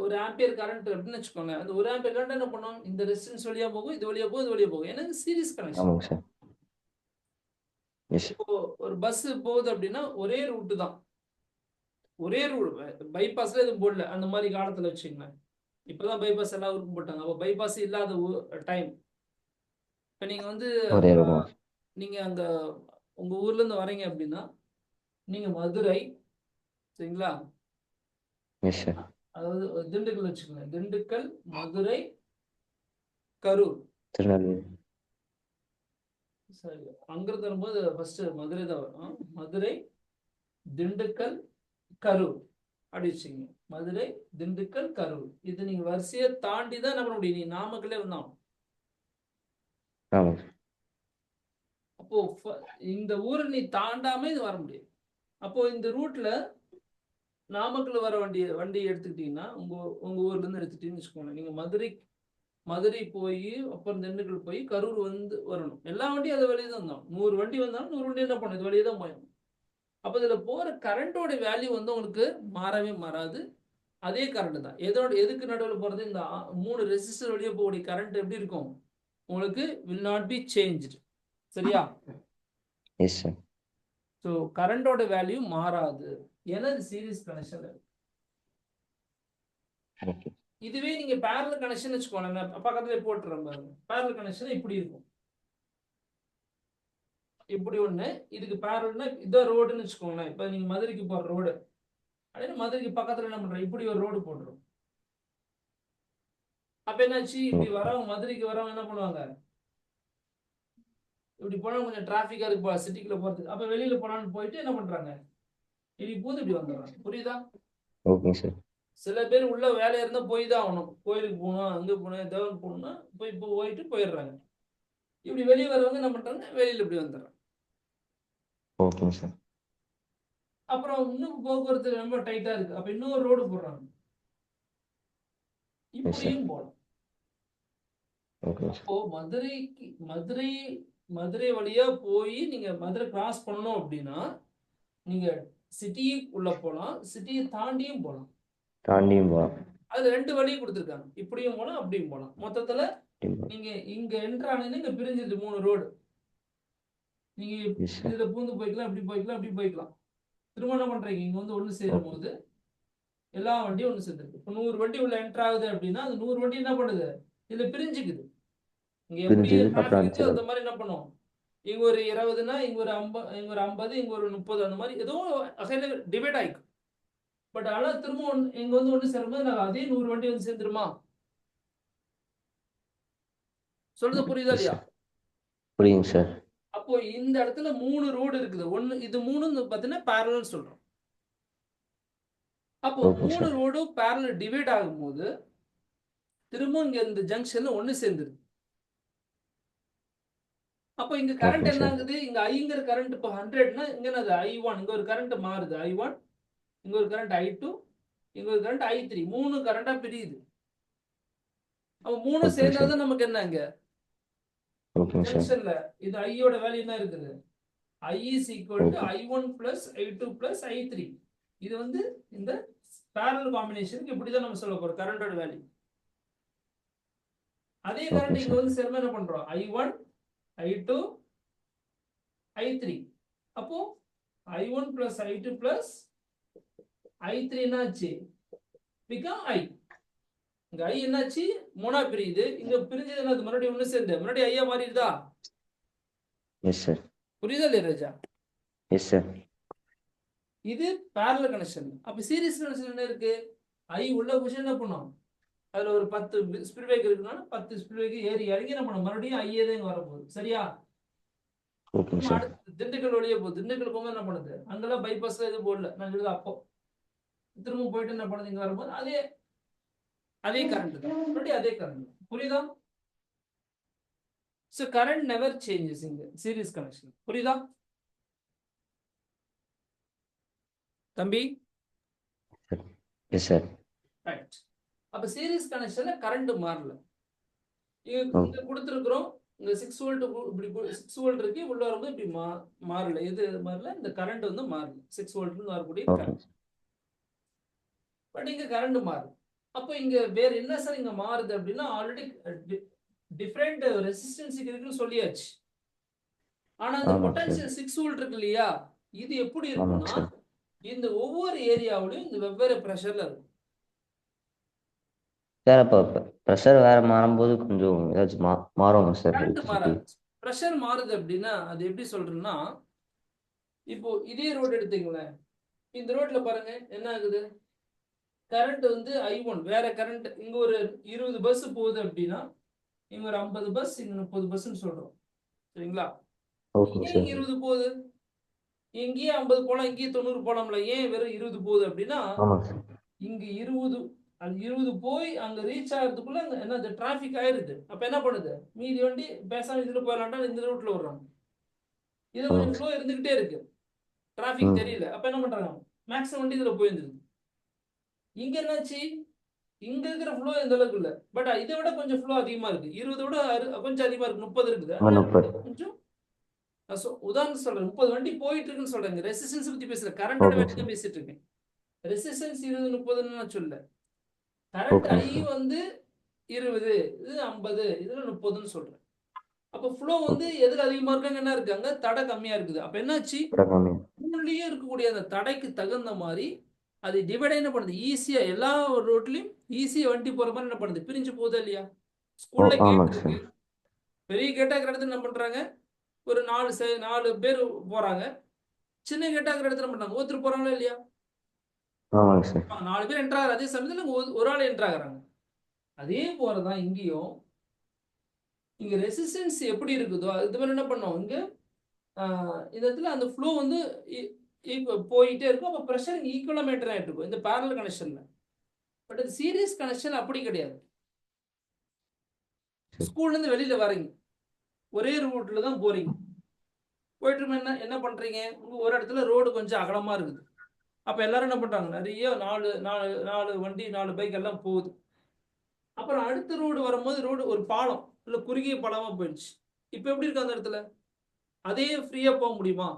ஒரு ஆம்பியர் கரண்ட் அப்படின்னு வச்சுக்கோங்க, அந்த ஒரு ஆம்பியர் கரண்ட் என்ன பண்ணும், இந்த ரெசிஸ்டன்ஸ் வழியா போகும், இது வழியா போகும், இது வழியா போகும். ஏன்னா சீரிஸ் கனெக்ஷன். ஆமாங்க சார். எஸ். இப்போ ஒரு பஸ் போகுது அப்படின்னா ஒரே ரூட் தான், ஒரே ரூட். பைபாஸ்ல இது போடல அந்த மாதிரி காலத்துல வச்சுக்கோங்க. இப்பதான் பைபாஸ் எல்லா ஊருக்கும் போட்டாங்க. அப்போ பைபாஸ் இல்லாத டைம். இப்ப நீங்க வந்து ஒரே ரூபா. நீங்க அங்க உங்க ஊர்ல இருந்து வரீங்க அப்படின்னா நீங்க மதுரை, சரிங்களா, எஸ் சார். அதாவது திண்டுக்கல் வச்சுக்கோங்க, திண்டுக்கல், மதுரை, கரூர். திருநெல்வேலி. சரி, அங்கிருந்து வரும்போது ஃபர்ஸ்ட் மதுரை தான் வரும். மதுரை, திண்டுக்கல், கரூர் அப்படி வச்சுக்கோங்க. மதுரை, திண்டுக்கல், கரூர். இது நீங்க வரிசையை தாண்டி தான் என்ன பண்ண முடியும், நீ நாமக்கல்லே வந்தோம். ஆமாம். அப்போ இந்த ஊரை நீ தாண்டாம இது வர முடியும். அப்போ இந்த ரூட்ல நாமக்கல் வர வண்டி எடுத்துக்கிட்டீங்கன்னா உங்க ஊர்ல இருந்து எடுத்துட்டீங்கன்னு வச்சுக்கோங்க. நீங்க மதுரை போய் அப்புறம் திண்டுக்கல் போய் கரூர் வந்து வரணும். எல்லா வண்டியும் அது வழியே தான் வந்தோம். 100 வண்டி வந்தாலும் 100 வண்டி என்ன பண்ணும், இது வழியே தான் போயும். அப்ப இதுல போற கரண்டோட வேல்யூ வந்து உங்களுக்கு மாறவே மாறாது. அதே கரண்ட் தான். எதுக்கு நடுவில் போறது, இந்த 3 ரெசிஸ்டர் வழியா போகக்கூடிய கரண்ட் எப்படி இருக்கும் உங்களுக்கு, will not be changed. சரியா? Yes sir. ஸோ கரண்டோட வேல்யூ மாறாது. ஏன்னா இது சீரிஸ் கனெக்ஷன். ஓகே. இதுவே நீங்க பேரலல் கனெக்ஷன் வச்சுக்கோங்க, பக்கத்துல போட்டுறேன் பாருங்க. பேரலல் கனெக்ஷன் இப்படி இருக்கும். இப்படி ஒண்ணு, இதுக்கு பேரல்னா இதான் ரோடுன்னு வச்சுக்கோங்களேன். இப்ப நீங்க மதுரைக்கு போற ரோடு அப்படின்னா மதுரைக்கு பக்கத்துல என்ன பண்றோம், இப்படி ஒரு ரோடு போடுறோம். அப்ப என்னாச்சு, இப்படி வரவங்க மதுரைக்கு வரவங்க என்ன பண்ணுவாங்க, இப்படி போனா கொஞ்சம் டிராபிக்கா இருக்கு சிட்டிக்குள்ள போறதுக்கு. அப்ப வெளியில போனான்னு போயிட்டு என்ன பண்றாங்க, இப்படி பூந்து இப்படி வந்துடுறாங்க. புரியுதா? Okay sir. சில பேர் உள்ள வேலையா இருந்தா போய் தான் ஆகணும். கோயிலுக்கு போகணும், அங்க போகணும், தேவன் போகணும்னா போயிட்டு போயிடுறாங்க. இப்படி வெளியே வரவங்க என்ன பண்றாங்க, வெளியில இப்படி வந்துடுறாங்க. Okay sir. அப்புறம் இன்னும் போக்குவரத்து ரொம்ப டைட்டா இருக்கு. அப்ப இன்னொரு ரோடு போடுறாங்க, இப்படியும் போகலாம். அப்போ மதுரை வழியா போய் நீங்க மதுரை கிராஸ் பண்ணணும் அப்படின்னா நீங்க சிட்டி உள்ள போலாம், சிட்டியை தாண்டியும் போலாம். அது 2 வழி கொடுத்துருக்காங்க. இப்படியும் போலாம், அப்படியும் போலாம். மொத்தத்துல நீங்க இங்க என்ட்ரு ஆனீங்கன்னா இங்க பிரிஞ்சிருது 3 ரோடு. நீங்க இதுல பூந்து போய்க்கலாம், இப்படி போய்க்கலாம், அப்படி போய்க்கலாம். திரும்ப என்ன பண்றீங்க, இங்க வந்து ஒண்ணு சேரும் போது எல்லா வண்டியும் ஒண்ணு சேர்ந்துருக்கு. இப்போ 100 வண்டி உள்ள என்ட்ரு ஆகுது அப்படின்னா அந்த 100 வண்டி என்ன பண்ணுது, இதுல பிரிஞ்சுக்குது. இங்க எப்படி டிராஃபிக் இருக்கு அந்த மாதிரி என்ன பண்ணும், இங்க ஒரு 20னா இங்க ஒரு 50, இங்க ஒரு 30, அந்த மாதிரி ஏதோ வகையில டிவைட் ஆயிக்கும். பட் ஆனா திரும்ப இங்க வந்து ஒண்ணு சேரும்போது நாங்க அதே 100 வண்டி வந்து சேர்ந்துருமா? சொல்றது புரியுதா இல்லையா? புரியுங்க சார். அப்போ இந்த இடத்துல 3 ரோடு இருக்குது. இது 3 பாத்தீங்கன்னா பேரலல் சொல்றோம். அப்போ 3 ரோடும் பேரலல் டிவைட் ஆகும்போது திரும்ப இங்க இந்த ஜங்ஷன்ல ஒண்ணு சேர்ந்துருது. அப்போ இங்க கரண்ட் என்ன ஆகுது, இங்க ஐங்கிற கரண்ட் இப்போ 100னா இங்க என்னது I1, இங்க ஒரு கரண்ட் மாறுது I1, இங்க ஒரு கரண்ட் I2, இங்க ஒரு கரண்ட் I3, 3 கரண்டா பிரியுது. அப்ப 3 சேர்ந்தாதான் நமக்கு என்ன, இங்க ஜங்ஷன்ல இது ஐயோட வேல்யூ என்ன இருக்குது, I is equal to I1 plus I2 plus I3. இது வந்து இந்த parallel காம்பினேஷனுக்கு இப்படிதான் நம்ம சொல்ல போறோம் கரண்டோட வேல்யூ. அதே கரண்ட் இங்க வந்து சேர்ந்து என்ன பண்றோம், I1 I2 I3. அப்போ I1 plus I2 plus I3 என்னாச்சு, become I. இங்க I என்னாச்சு, 3ஆ பிரியுது. இங்க பிரிஞ்சது என்னது, மறுபடியும் ஒண்ணு சேர்ந்து மறுபடியும் ஐயா மாறிடுதா? S sir. புரியுதா இல்லையா ராஜா? Yes sir. இது parallel கனெக்ஷன். அப்ப சீரிஸ் கனெக்ஷன் என்ன இருக்கு, I உள்ள பொசிஷன் என்ன பண்ணும், அதுல ஒரு 10 ஸ்பீட் பிரேக் இருக்குன்னா 10 ஸ்பீட் பிரேக் ஏறி இறங்கி என்ன பண்ணும், மறுபடியும் ஐயே தான் இங்க வரப்போகுது. சரியா? அடுத்து திண்டுக்கல் வழியே போகுது. திண்டுக்கல் போகும்போது என்ன பண்ணுது, அங்கெல்லாம் பைபாஸ்ல எதுவும் போடல, நான் சொல்லுது அப்போ திரும்ப போயிட்டு என்ன பண்ணுது, இங்க வரும்போது அதே கரண்ட் தான், மறுபடியும் அதே கரண்ட். புரியுதா? So current never changes in the series connection. புரியுதா தம்பி? Yes sir. ரைட். அப்ப சீரிஸ் கனெக்ஷன்ல கரண்ட் மாறல. இங்க கொடுத்துருக்கிறோம், இங்க 6 வோல்ட் இப்படி 6 வோல்ட் இருக்கு, உள்ள வரும்போது இப்படி மாறல. எது மாறல, இந்த கரண்ட் வந்து மாறல. 6 வோல்ட்ல வரக்கூடிய கரண்ட். பட் இங்க கரண்ட் மாறுது. அப்போ இங்க வேற என்ன சார் இங்க மாறுது அப்படின்னா, ஆல்ரெடி டிஃபரெண்ட் ரெசிஸ்டன்ஸ் இருக்குன்னு சொல்லியாச்சு. ஆனா இந்த பொட்டன்ஷியல் 6 வோல்ட் இருக்கு இல்லையா, இது எப்படி இருக்கும்னா இந்த ஒவ்வொரு ஏரியாவுலயும் இந்த வெவ்வேறு பிரஷர்ல இருக்கும். சார் அப்ப பிரஷர் வேற மாறும்போது கொஞ்சம் ஏதாச்சும் மாறும் சார்? கரண்ட் மாறாது, பிரஷர் மாறுது அப்படின்னா அது எப்படி சொல்றேன்னா, இப்போ இதே ரோடு எடுத்தீங்களேன், இந்த ரோட்ல பாருங்க என்ன ஆகுது, கரண்ட் வந்து I1 வேற கரண்ட், இங்க ஒரு 20 பஸ் போகுது அப்படின்னா இங்க ஒரு 50 பஸ், இங்க 30 பஸ்ன்னு சொல்றோம். சரிங்களா? ஓகேங்க ஏன் சார். 20 போகுது? இங்கேயே 50 போலாம், இங்கேயே 90 போலாம்ல, ஏன் வெறும் 20 போகுது அப்படின்னா, ஆமாங்க சார். இங்க 20 அது 20 போய் அங்க ரீச் ஆகிறதுக்குள்ள அங்க என்ன டிராபிக் ஆயிருது. அப்ப என்ன பண்ணுது, மீதி வண்டி பேசாம இதுல போயிடலாம்டா இந்த ரூட்ல விடுறாங்க. இது கொஞ்சம் ஆமாங்க ஃப்ளோ சார். இருந்துகிட்டே இருக்கு, டிராபிக் தெரியல. அப்ப என்ன பண்றாங்க, மேக்ஸிமம் வண்டி இதுல போயிருந்தது. இங்க என்னாச்சு, இங்க இருக்கிற ஃப்ளோ எந்த அளவுக்கு இல்ல, பட் இதை விட கொஞ்சம் ஃப்ளோ அதிகமா இருக்கு. 20 விட கொஞ்சம் அதிகமா இருக்கு, 30 இருக்குது. ஆனா 30. கொஞ்சம் உதாரணம் சொல்றேன், 30 வண்டி போயிட்டு இருக்குன்னு சொல்றேன். ரெசிஸ்டன்ஸ் பத்தி பேசல, கரண்டோட ஓகேங்க வேல்யூ சார். தான் பேசிட்டு இருக்கேன். ரெசிஸ்டன்ஸ் 20 30ன்னு நான் சொல்ல, கரண்ட் ஓகேங்க ஐ சார். வந்து 20, இது 50, இதுல 30ன்னு சொல்றேன். அப்ப ஃப்ளோ வந்து ஓகே. எதுல அதிகமா இருக்காங்க, என்ன இருக்காங்க, தடை கம்மியா இருக்குது. அப்ப என்னாச்சு, கம்மி. மூணுலயே இருக்கக்கூடிய அந்த தடைக்கு தகுந்த மாதிரி அது டிவைட் என்ன பண்ணுது, ஈஸியா எல்லா ரோட்லயும் ஈஸியா வண்டி போற மாதிரி என்ன பண்ணுது, பிரிஞ்சு போகுதா இல்லையா? ஸ்கூல்ல கேட் ஆமாங்க இருக்கு, சார். பெரிய கேட்டா இருக்கிற இடத்துல என்ன பண்றாங்க, ஒரு 4 பேர் போறாங்க. சின்ன கேட்டா இருக்கிற இடத்துல என்ன பண்றாங்க, ஒருத்தர் போறாங்களா இல்லையா? ஆமாங்க சார். 4 பேர் என்ட்ராகிற அதே சமயத்துல ஒரு ஆள் என்ட்ராகிறாங்க. அதே போலதான் இங்கேயும், இங்க ரெசிஸ்டன்ஸ் எப்படி இருக்குதோ அது மாதிரி என்ன பண்ணோம், இங்க இந்த இடத்துல அந்த ஃப்ளோ வந்து போயிட்டே இருக்கும். அப்ப பிரஷர் ஈக்குவலா மெயின்டைன் ஆயிட்டு இருக்கும் இந்த பேரலல் கனெக்ஷன்ல. பட் இது சீரியஸ் கனெக்ஷன் அப்படி கிடையாது. ஸ்கூல்ல இருந்து வெளியில வரீங்க, ஒரே ரூட்ல தான் போறீங்க, போயிட்டு என்ன என்ன பண்றீங்க, ஒரு இடத்துல ரோடு கொஞ்சம் அகலமா இருக்குது. அப்ப எல்லாரும் என்ன பண்றாங்க, நிறைய 4 வண்டி 4 பைக் எல்லாம் போகுது. அப்புறம் அடுத்த ரோடு வரும்போது ரோடு ஒரு பாலம் இல்ல குறுகிய பாலமா போயிடுச்சு. இப்ப எப்படி இருக்கு அந்த இடத்துல, அதே ஃப்ரீயா போக முடியுமா?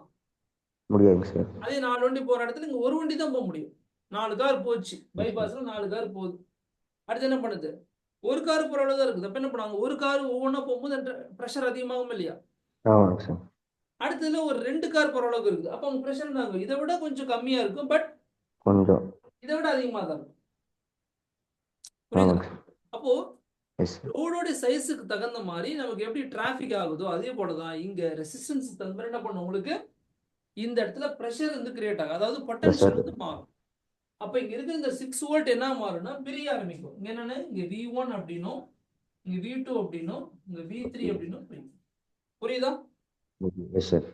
முடியாதுங்க சார். அதே 4 வண்டி போற இடத்துல இங்க ஒரு வண்டி தான் போக முடியும். 4 கார் போச்சு, பைபாஸ்ல 4 கார் போகுது. அடுத்து என்ன பண்ணுது, ஒரு கார் போற அளவு தான் இருக்குது. அப்ப என்ன பண்ணுவாங்க, ஒரு கார் ஒவ்வொன்றா போகும்போது பிரஷர் அதிகமாகும் இல்லையா? ஆமாங்க சார். அடுத்ததுல ஒரு 2 கார் போற அளவுக்கு இருக்குது. அப்ப அவங்க பிரஷர் என்ன ஆகும், இதை விட கொஞ்சம் கம்மியா இருக்கும், பட் கொஞ்சம். இதை விட அதிகமா தான் இருக்கும். புரியுதா? ஆமாங்க சார். அப்போ எஸ் சார். ரோடோட சைஸுக்கு தகுந்த மாதிரி நமக்கு எப்படி டிராபிக் ஆகுதோ அதே போலதான் இங்க ரெசிஸ்டன்ஸ் தகுந்த மாதிரி என்ன பண்ணும், உங்களுக்கு இந்த இடத்துல பிரஷர் வந்து கிரியேட் ஆகும், அதாவது பொட்டன்ஷியல் சார். வந்து மாறும். அப்ப இங்க இருக்கிற இந்த 6 வோல்ட் என்ன மாறும்னா பிரிய ஆரம்பிக்கும். இங்க என்னன்னா, இங்க V1 அப்படின்னும், இங்க V2 அப்படின்னும், இங்க V3 அப்படின்னும் பிரியும். புரியுதா? Yes sir.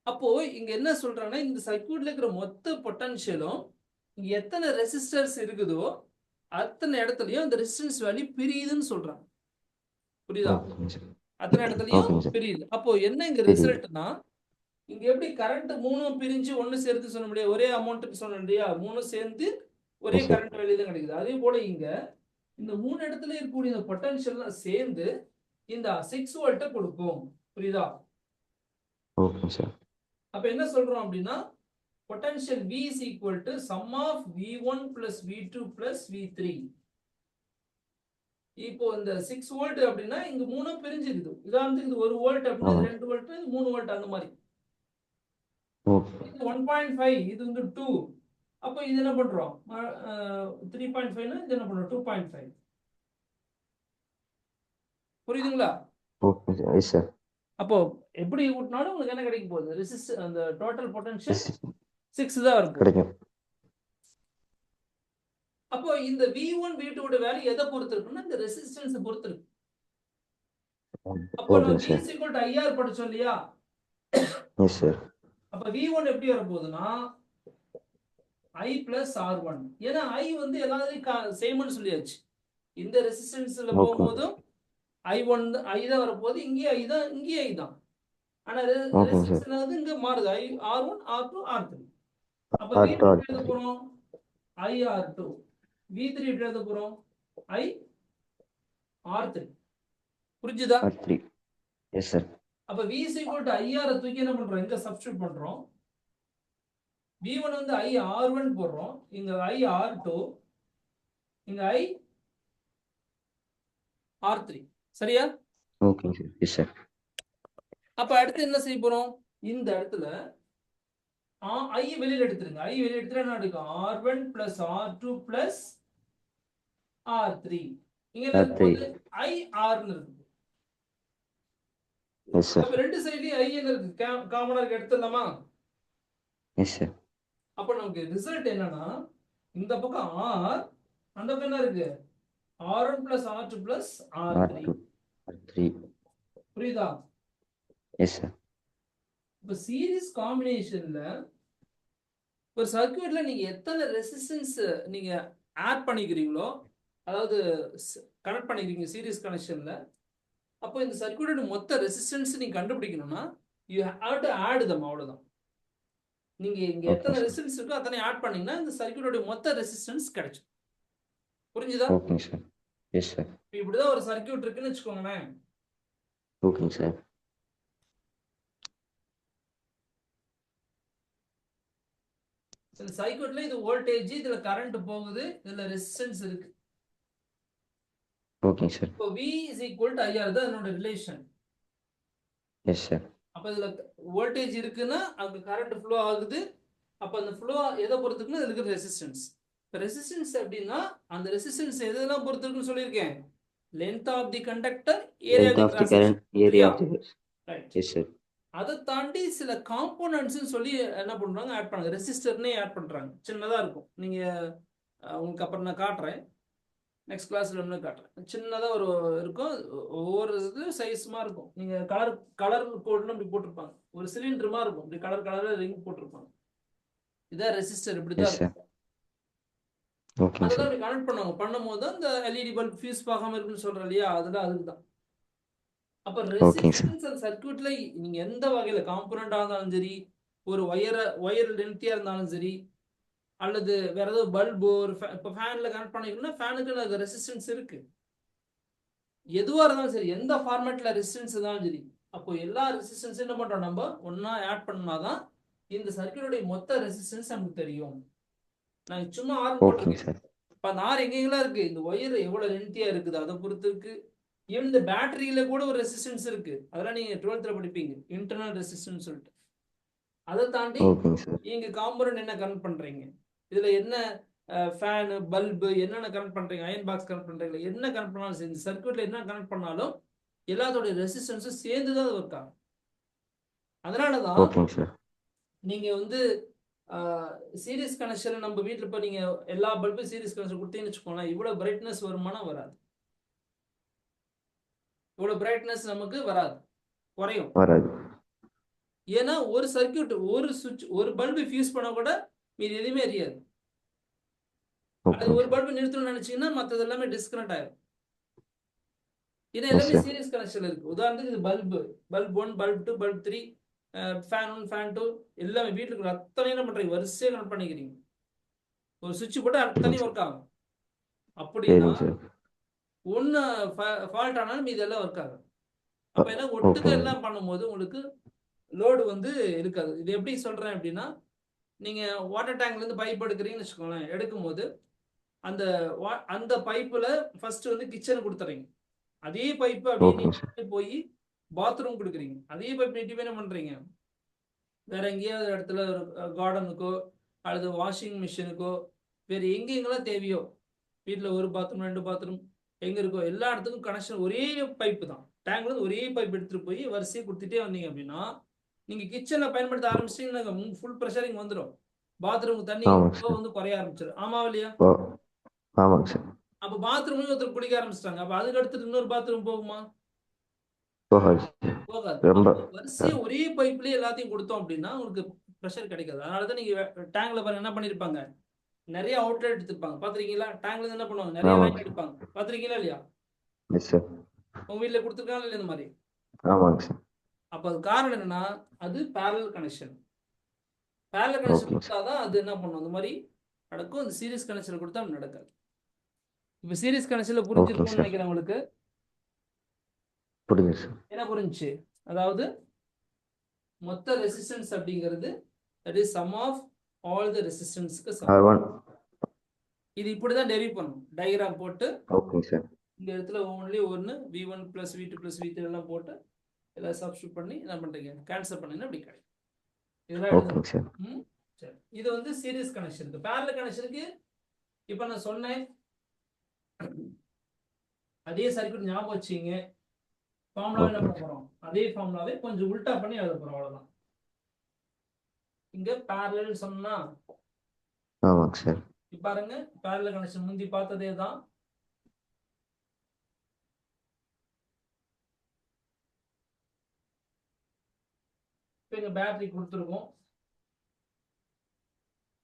அப்போ இங்க என்ன சொல்றாங்கன்னா, இந்த சர்க்யூட்ல இருக்கிற மொத்த பொட்டன்ஷியலும் இங்க எத்தனை ரெசிஸ்டர்ஸ் இருக்குதோ அத்தனை இடத்துலயும் அந்த ரெசிஸ்டன்ஸ் வேல்யூ பிரியுதுன்னு சொல்றாங்க. புரியுதா? ஓகேங்க சார். அத்தனை இடத்துலயும் ஓகேங்க சார். பிரியுது. அப்போ என்ன இங்க சரி. ரிசல்ட்னா, இங்க எப்படி கரண்ட் மூணும் பிரிஞ்சு ஒண்ணு சேர்த்து சொல்ல முடியாது, ஒரே அமௌண்ட் சொன்ன இல்லையா, மூணும் சேர்ந்து ஒரே எஸ் சார். கரண்ட் வேல்யூ தான் கிடைக்குது. அதே போல இங்க இந்த 3 இடத்துல இருக்கக்கூடிய இந்த பொட்டன்ஷியல்லாம் சேர்ந்து இந்த 6 வோல்ட்டை கொடுக்கும். புரியுதா? ஓகேங்க சார். அப்ப என்ன சொல்றோம் அப்படின்னா, potential V is equal to sum of V1 plus V2 plus V3. இப்போ இந்த 6 வோல்ட் அப்படின்னா இங்க மூணும் பிரிஞ்சிருக்குது. உதாரணத்துக்கு இது 1 வோல்ட் அப்படின்னா 2 வோல்ட், 3 வோல்ட் அந்த மாதிரி. இது 1.5, இது வந்து 2. அப்போ இது என்ன பண்றோம், 3.5னா இது என்ன பண்றோம், 2.5. புரியுதுங்களா? Okay sir. Yes sir. அப்போ எப்படி கூட்டினாலும் உங்களுக்கு என்ன கிடைக்க போகுது, ரெசிஸ்ட் அந்த டோட்டல் பொட்டன்ஷியல் 6 தான் இருக்கும். கிடைக்கும். அப்போ இந்த V1 V2 ஓட வேல்யூ எதை பொறுத்து இருக்குன்னா இந்த ரெசிஸ்டன்ஸ் பொறுத்து இருக்கு. அப்போ நம்ம V is equal to IR படிச்சோம் இல்லையா? Yes sir. அப்ப V1 எப்படி வர போகுதுன்னா I plus R1. ஏன்னா I வந்து எல்லாத்தையும் சேம்னு சொல்லியாச்சு. இந்த ரெசிஸ்டன்ஸ்ல போகும்போதும் I1 I தான் வர போகுது, இங்கே I தான், இங்கே I தான். ஆனா ரெசிஸ்டன்ஸ் வந்து இங்க மாறுது, R1 R2 R3. அப்ப V2 எப்படி எழுத போறோம், IR2. V3 எப்படி எழுத போறோம், IR3. புரிஞ்சுதா? R3. S sir. அப்ப V is equal to IR தூக்கி என்ன பண்றோம், இங்க சப்ஸ்டிட்யூட் பண்றோம். V1 வந்து IR1 போடுறோம், இங்க IR2, இங்க IR3. சரியா? Okay sir. Yes sir. அப்ப அடுத்து என்ன செய்ய போறோம், இந்த இடத்துல I வெளியில எடுத்துருங்க. I வெளியில எடுத்துட்டா என்ன இருக்கும், R1 plus R2 plus R3. இங்க என்ன இருக்கு, IR ன்னு இருக்கு. S sir. அப்ப ரெண்டு சைடுலயும் I என்ன இருக்கு, காமனா இருக்கு, எடுத்துடலாமா? S sir. அப்போ நமக்கு ரிசல்ட் என்னன்னா இந்த பக்கம் R, அந்த பக்கம் என்ன இருக்கு R1 plus R2 plus R3. R2 R3. புரியுதா? Yes sir. இப்போ சீரிஸ் காம்பினேஷன்ல ஒரு சர்க்யூட்ல நீங்க எத்தனை ரெசிஸ்டன்ஸ் நீங்க ஆட் பண்ணிக்கிறீங்களோ, அதாவது கனெக்ட் பண்ணிக்கிறீங்க சீரிஸ் கனெக்ஷன்ல, அப்போ இந்த சர்க்யூட்டோட மொத்த ரெசிஸ்டன்ஸ் நீங்க கண்டுபிடிக்கணும்னா you have to add them, அவ்வளவுதான். நீங்க இங்க எத்தனை ரெசிஸ்டன்ஸ் இருக்கோ அத்தனை ஆட் பண்ணீங்கன்னா இந்த சர்க்யூட்டோட மொத்த ரெசிஸ்டன்ஸ் கிடைக்கும். புரிஞ்சுதா? ஓகேங்க சார். Yes sir. இப்படிதான் ஒரு சர்க்யூட் இருக்குன்னு வச்சுக்கோங்களேன். ஓகேங்க சார். இந்த சர்க்யூட்ல இது வோல்டேஜ், இதுல கரண்ட் போகுது, இதுல ரெசிஸ்டன்ஸ் இருக்கு. ஓகேங்க சார். இப்போ V is equal to IR தான் என்னோட ரிலேஷன். S sir. அப்ப இதுல வோல்டேஜ் இருக்குன்னா அங்க கரண்ட் ஃப்ளோ ஆகுது. அப்ப அந்த ஃப்ளோ எதை பொறுத்துக்குன்னா இதுல இருக்கிற ரெசிஸ்டன்ஸ். ரெசிஸ்டன்ஸ் அப்படின்னா அந்த ரெசிஸ்டன்ஸ் எதெல்லாம் பொறுத்து இருக்குன்னு சொல்லியிருக்கேன். Length of the conductor, area of the cross section, area of the right. Yes sir. அதை தாண்டி சில காம்போனன்ட்ஸ் சொல்லி என்ன பண்றாங்க, ஆட் பண்ணாங்க. ரெசிஸ்டர்னே ஆட் பண்றாங்க. சின்னதா இருக்கும். நீங்க உங்களுக்கு அப்புறம் நான் காட்டுறேன், நெக்ஸ்ட் கிளாஸ்ல என்ன காட்டுறேன். சின்னதா ஒரு இருக்கும், ஒவ்வொரு இது சைஸ்மா இருக்கும். நீங்க கலர் கோட்னு அப்படி போட்டிருப்பாங்க. ஒரு சிலிண்டருமா இருக்கும், இப்படி கலர் ரிங் போட்டிருப்பாங்க. இதான் ரெசிஸ்டர், இப்படிதான் இருக்கும். அதெல்லாம் அப்படி கனெக்ட் பண்ணுவாங்க. பண்ணும்போது அந்த எல்இடி பல்ப் ஃபியூஸ் பார்க்காம இருக்குன்னு சொல்றேன் இல்லையா, அதெல்லாம் அதுதான். அப்ப ரெசிஸ்டன்ஸ் அந்த சர்க்யூட்ல நீங்க எந்த வகையில காம்போனண்டா இருந்தாலும் சரி, ஒரு ஒயர் லென்த்தியா இருந்தாலும் சரி, அல்லது வேற ஏதாவது பல்பு, ஒரு இப்போ ஃபேன்ல கனெக்ட் பண்ணிக்கணும்னா ஃபேனுக்கு ரெசிஸ்டன்ஸ் இருக்கு. எதுவா இருந்தாலும் சரி, எந்த ஃபார்மேட்ல ரெசிஸ்டன்ஸ் இருந்தாலும் சரி, அப்போ எல்லா ரெசிஸ்டன்ஸ் என்ன பண்றோம், நம்ம ஒன்னா ஆட் பண்ணாதான் இந்த சர்க்யூட்டோட மொத்த ரெசிஸ்டன்ஸ் நமக்கு தெரியும். நான் சும்மா ஆர் போட்டிருக்கேன். இப்ப அந்த ஆர் எங்கெங்கெல்லாம் இருக்கு, இந்த ஒயர் எவ்வளவு லென்த்தியா இருக்குது அதை பொறுத்து இருக்கு. ஈவன் இந்த பேட்டரியில கூட ஒரு ரெசிஸ்டன்ஸ் இருக்கு. அதெல்லாம் நீங்க 12th படிப்பீங்க, இன்டர்னல் ரெசிஸ்டன்ஸ் சொல்லிட்டு. அதை தாண்டி நீங்க காம்போனன்ட் என்ன கனெக்ட் பண்றீங்க, இதுல என்ன ஃபேன், பல்பு என்னென்ன கனெக்ட் பண்றீங்க, அயன் பாக்ஸ் கனெக்ட் பண்றீங்க, என்ன கனெக்ட் பண்ணாலும் சரி, இந்த சர்க்யூட்ல என்ன கனெக்ட் பண்ணாலும் எல்லாத்தோட ரெசிஸ்டன்ஸும் சேர்ந்துதான் அது ஒர்க் ஆகும். அதனாலதான் நீங்க வந்து சீரிஸ் கனெக்ஷன் நம்ம வீட்டுல இப்ப நீங்க எல்லா பல்பும் சீரிஸ் கனெக்ஷன் கொடுத்தீங்கன்னு வச்சுக்கோங்களேன், இவ்வளவு பிரைட்னஸ் வருமானா வராது. இவ்வளவு பிரைட்னஸ் நமக்கு வராது, குறையும். ஏன்னா ஒரு சர்க்யூட், ஒரு சுவிட்ச், ஒரு பல்பு ஃபியூஸ் பண்ண கூட மீது எதுவுமே எரியாது. அது ஒரு பல்பு நிறுத்தணும்னு நினைச்சீங்கன்னா மற்றது எல்லாமே டிஸ்கனெக்ட் ஆயிடும். இது எல்லாமே சீரிஸ் கனெக்ஷன் இருக்கு. உதாரணத்துக்கு இது bulb 1, bulb 2, bulb 3, fan 1, fan 2 எல்லாமே வீட்டுக்கு அத்தனை என்ன பண்றீங்க, வரிசையா கனெக்ட் பண்ணிக்கிறீங்க. ஒரு சுவிட்ச் போட்டு அத்தனை ஒர்க் ஆகும். அப்படின்னா ஒன்னு ஃபால்ட் ஆனாலும் மீது எல்லாம் ஒர்க் ஆகும். அப்ப என்ன ஒட்டுக்க எல்லாம் பண்ணும்போது உங்களுக்கு லோடு வந்து இருக்காது. இது எப்படி சொல்றேன் அப்படின்னா, நீங்க வாட்டர் டேங்க்ல இருந்து பைப் எடுக்கிறீங்கன்னு வச்சுக்கோங்களேன். எடுக்கும்போது அந்த பைப்புல ஃபர்ஸ்ட் வந்து கிச்சன் கொடுத்துறீங்க. அதே பைப்பு அப்படியே போய் பாத்ரூம் கொடுக்குறீங்க. அதே பைப் நீட்டி என்ன பண்றீங்க, வேற எங்கேயாவது இடத்துல ஒரு கார்டனுக்கோ அல்லது வாஷிங் மிஷினுக்கோ வேற எங்கெங்கெல்லாம் தேவையோ, வீட்டுல ஒரு பாத்ரூம் 2 பாத்ரூம் எங்க இருக்கோ எல்லா இடத்துக்கும் கனெக்ஷன் ஒரே பைப்பு தான். டேங்க்ல இருந்து ஒரே பைப் எடுத்துட்டு போய் வரிசையை கொடுத்துட்டே வந்தீங்க அப்படின்னா, நீங்க கிச்சன்ல பயன்படுத்த ஆரம்பிச்சிட்டீங்கன்னா ஃபுல் ப்ரெஷர் இங்க வந்துடும். பாத்ரூமுக்கு தண்ணி வந்து குறைய ஆரம்பிச்சிடும். ஆமாவா இல்லையா? அப்ப பாத்ரூம்ல ஒருத்தர் குடிக்க ஆரம்பிச்சிட்டாங்க. அப்ப அதுக்கு அடுத்து இன்னொரு பாத்ரூம் போகுமா? போகாது. வரிசையா ஒரே பைப்லயே எல்லாத்தையும் கொடுத்தோம் அப்படின்னா உங்களுக்கு ப்ரெஷர் கிடைக்காது. அதனாலதான் நீங்க டேங்க்ல பாருங்க என்ன பண்ணிருப்பாங்க, நிறைய அவுட்லெட் எடுத்துப்பாங்க. பாத்திருக்கீங்களா? டேங்க்ல இருந்து என்ன பண்ணுவாங்க, நிறைய லைன் எடுப்பாங்க. பாத்திருக்கீங்களா இல்லையா? உங்க வீட்டுல கொடுத்துருக்காங்க இல்லையா இந்த மாதிரி? அப்ப அது காரணம் என்னன்னா, அது parallel கனெக்ஷன். parallel கனெக்ஷன் கொடுத்தாதான் அது என்ன பண்ணும், அந்த மாதிரி நடக்கும். அந்த சீரிஸ் கனெக்ஷன் கொடுத்தா நடக்காது. இப்ப சீரிஸ் கனெக்ஷன்ல புரிஞ்சிருக்கும்னு நினைக்கிறேன் உங்களுக்கு. என்ன புரிஞ்சுச்சு? அதாவது மொத்த ரெசிஸ்டன்ஸ் அப்படிங்கிறது that is sum of all the resistance-க்கு சமம். இது இப்படிதான் டெரிவ் பண்ணும். டயகிராம் போட்டு இந்த இடத்துல only ஒன்னு v1 plus v2 plus v3 எல்லாம் போட்டு எல்லாம் சப்ஸ்டிட்யூட் பண்ணி என்ன பண்றீங்க, கேன்சல் பண்ணீங்கன்னா அப்படி கிடைக்கும். இதெல்லாம் சரி. இது வந்து சீரிஸ் கனெக்ஷனுக்கு. parallel கனெக்ஷனுக்கு இப்ப நான் சொன்னேன் அதே சர்க்யூட் ஞாபகம் வச்சீங்க. ஃபார்முலாவே என்ன பண்ண போறோம், அதே ஃபார்முலாவே கொஞ்சம் உல்டா பண்ணி எழுத போறோம், அவ்வளவுதான். இங்க parallel சொன்னா ஆமாங்க சார். பாருங்க parallel கனெக்ஷன் முந்தி பார்த்ததே தான். இப்போ இங்க பேட்டரி கொடுத்துருக்கோம்.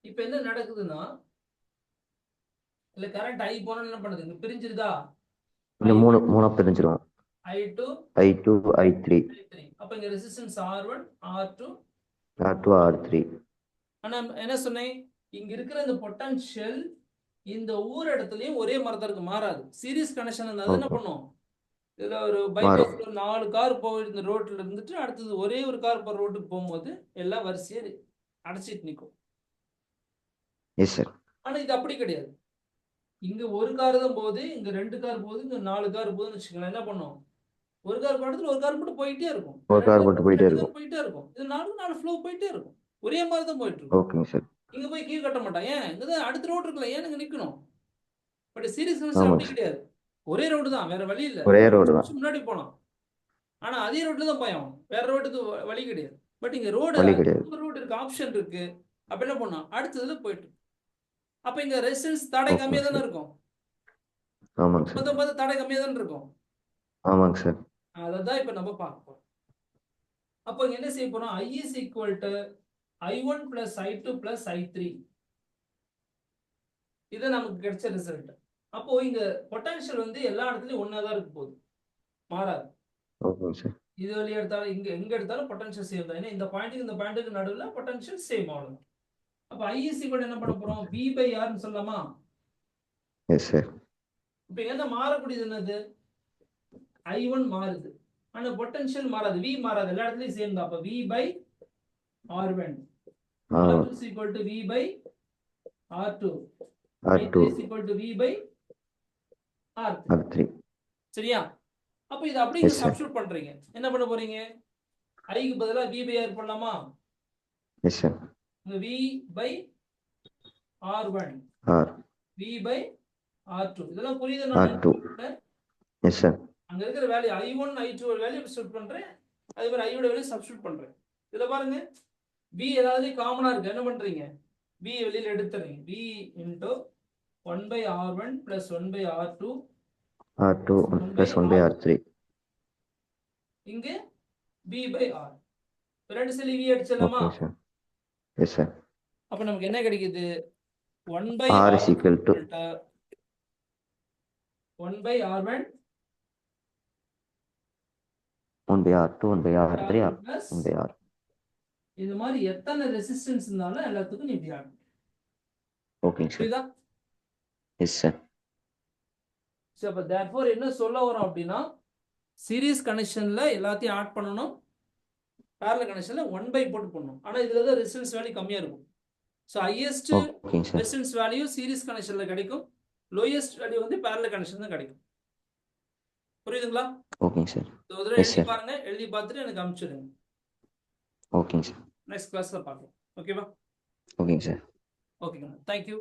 இப்போ என்ன நடக்குதுன்னா இல்ல கரண்ட் ஐ போனா என்ன பண்ணுது? இங்க பிரிஞ்சிருதா? இந்த மூணா பிரிஞ்சிரும். I2 I2 I3. அப்ப இங்க resistance R1 R2 R2 R3. ஆனா என்ன சொன்னேன்? இங்க இருக்கிற இந்த பொட்டன்ஷியல் இந்த ஊர் இடத்துலயும் ஒரே மாதிரி இருக்கு, மாறாது. சீரிஸ் கனெக்ஷன் இருந்தா என்ன பண்ணும்? இதுல ஒரு பைபாஸ்ல 4 கார் போயிட்டு இந்த ரோட்ல இருந்துட்டு அடுத்தது ஒரே ஒரு கார் போற ரோட்டுக்கு போகும்போது எல்லாம் வரிசையா அடைச்சிட்டு நிற்கும். Yes sir. ஆனா இது அப்படி கிடையாது. இங்க ஒரு கார் தான் போகுது, இங்க 2 கார் போகுது, இங்க 4 கார் போகுதுன்னு வச்சுக்கலாம். என்ன பண்ணும்? ஒரு கார் படத்துல ஒரு கார் மட்டும் போயிட்டே இருக்கும், ஒரு கார் மட்டும் போயிட்டே இருக்கும். இது 4 ஃப்ளோ போயிட்டே இருக்கும், ஒரே மாதிரி தான் போயிட்டு இருக்கும். ஓகேங்க சார். இங்க போய் கீழ் கட்ட மாட்டான். ஏன்? இங்கதான் அடுத்த ரோடு இருக்குல்ல, ஏன் இங்க நிக்கணும்? பட் சீரிஸ் கனெக்ஷன் அப்படி கிடையாது. ஒரே ரோடு தான், வேற வழி இல்ல. ஒரே ரோடு தான். முன்னாடி போனோம், ஆனா அதே ரோட்ல தான் போய் ஆகணும், வேற ரோட்டுக்கு வழி கிடையாது. பட் இங்க ரோடு இருக்கு, ஆப்ஷன் இருக்கு. அப்ப என்ன பண்ணோம்? அடுத்ததுல போயிட்டு அப்ப இங்க ரெசிஸ்டன்ஸ் தடை கம்மியா தானே இருக்கும். ஆமாங்க சார். மொத்தம் தடை கம்மியா தானே இருக்கும். ஆமாங்க சார். அததான் இப்ப நம்ம பார்க்க போறோம். அப்போ இங்க என்ன செய்ய போறோம்? I is equal to I1 plus I2 plus I3. இது நமக்கு கிடைச்ச ரிசல்ட். அப்போ இங்க பொட்டன்ஷியல் வந்து எல்லா இடத்துலயும் ஒண்ணா தான் இருக்க போகுது, மாறாது. Okay sir. இது வழியா எடுத்தாலும் எங்க எடுத்தாலும் பொட்டன்ஷியல் சேம் தான். ஏன்னா இந்த பாயிண்ட்டுக்கு இந்த பாயிண்ட்டுக்கு நடுவுல பொட்டன்ஷியல் சேம் ஆகும். அப்ப I is equal to என்ன பண்ண போறோம்? V by R ன்னு சொல்லலாமா? Yes sir. இப்போ என்ன மாறக்கூடியது? என்னது? I1 மாறுது, ஆனா பொட்டன்ஷியல் மாறாது, V மாறாது, எல்லா இடத்துலயும் சேம் தான். அப்ப V by R1 is equal to V by R2 is equal to V by R3. சரியா? அப்ப இது அப்படியே சப்ஸ்டிட்யூட் பண்றீங்க. என்ன பண்ண போறீங்க? I க்கு பதிலா V by R பண்ணலாமா? Yes sir. V by R1 V by R2 இதெல்லாம் புரியுதா? R2. Yes sir. அங்க இருக்கிற value I1 I2 value substitute பண்றேன், அதே மாதிரி I யோட வேல்யூ சப்ஸ்டிட்யூட் பண்றேன். இதுல பாருங்க V ஏதாவது காமனா இருக்கு, என்ன பண்றீங்க? V வெளியில எடுத்துறீங்க. V into 1 by R1 plus 1 by R2 plus 1 by R3. இங்க V by R. ரெண்டு செல்லி V அடிச்சலாமா? Okay sir. Yes sir. அப்ப நமக்கு என்ன கிடைக்குது? 1 by R is equal to 1 by R1 1 by R2 1 by R3 1 by R. இது மாதிரி எத்தனை ரெசிஸ்டன்ஸ் இருந்தாலும் எல்லாத்துக்கும் நீ இப்படி ஆகும். ஓகேங்க சார். புரியுதா? Yes sir. சோ அப்ப therefore என்ன சொல்ல வரோம் அப்படின்னா, சீரிஸ் கனெக்ஷன்ல எல்லாத்தையும் ஆட் பண்ணனும், parallel கனெக்ஷன்ல 1 by போட்டு பண்ணனும். ஆனா இதுல தான் ரெசிஸ்டன்ஸ் வேல்யூ கம்மியா இருக்கும். So highest resistance value series கனெக்ஷன்ல கிடைக்கும், லோயஸ்ட் வேல்யூ வந்து parallel கனெக்ஷன்ல தான் கிடைக்கும். புரியுதுங்களா? ஓகேங்க சார். எழுதி பாருங்க, எழுதி பார்த்துட்டு எனக்கு அனுப்பிச்சிடுங்க. ஓகேங்க சார். நெக்ஸ்ட் கிளாஸ்ல பார்க்கலாம். ஓகேவா? ஓகேங்க சார். ஓகேங்க. Thank you.